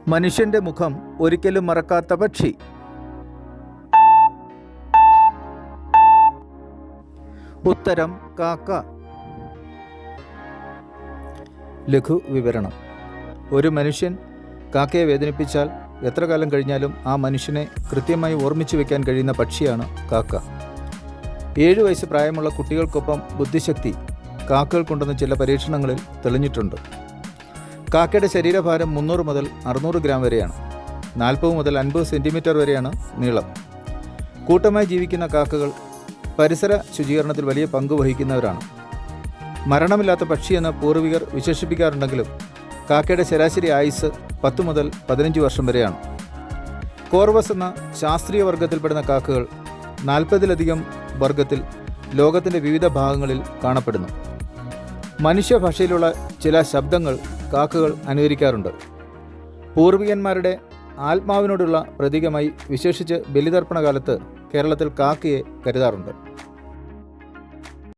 മനുഷ്യന്റെ മുഖം ഒരിക്കലും മറക്കാത്ത പക്ഷി. ഉത്തരം കാക്ക. ലഘു വിവരണം. ഒരു മനുഷ്യൻ കാക്കയെ വേദനിപ്പിച്ചാൽ എത്ര കാലം കഴിഞ്ഞാലും ആ മനുഷ്യനെ കൃത്യമായി ഓർമ്മിച്ചു വയ്ക്കാൻ കഴിയുന്ന പക്ഷിയാണ് കാക്ക. 7 വയസ്സ് പ്രായമുള്ള കുട്ടികൾക്കൊപ്പം ബുദ്ധിശക്തി കാക്കകൾക്കുണ്ടെന്ന് ചില പരീക്ഷണങ്ങളിൽ തെളിഞ്ഞിട്ടുണ്ട്. കാക്കയുടെ ശരീരഭാരം 300 മുതൽ 600 ഗ്രാം വരെയാണ്. 40 മുതൽ 50 സെൻറ്റിമീറ്റർ വരെയാണ് നീളം. കൂട്ടമായി ജീവിക്കുന്ന കാക്കകൾ പരിസര ശുചീകരണത്തിൽ വലിയ പങ്ക് വഹിക്കുന്നവരാണ്. മരണമില്ലാത്ത പക്ഷിയെന്ന് പൂർവികർ വിശേഷിപ്പിക്കാറുണ്ടെങ്കിലും കാക്കയുടെ ശരാശരി ആയുസ് 10 മുതൽ 15 വർഷം വരെയാണ്. കോർവസ് എന്ന ശാസ്ത്രീയ വർഗത്തിൽപ്പെടുന്ന കാക്കകൾ 40-ലധികം വർഗത്തിൽ ലോകത്തിൻ്റെ വിവിധ ഭാഗങ്ങളിൽ കാണപ്പെടുന്നു. മനുഷ്യഭാഷയിലുള്ള ചില ശബ്ദങ്ങൾ കാക്കകൾ അനുകരിക്കാറുണ്ട്. പൂർവികന്മാരുടെ ആത്മാവിനോടുള്ള പ്രതീകമായി വിശേഷിച്ച് ബലിതർപ്പണ കാലത്ത് കേരളത്തിൽ കാക്കയെ കരുതാറുണ്ട്.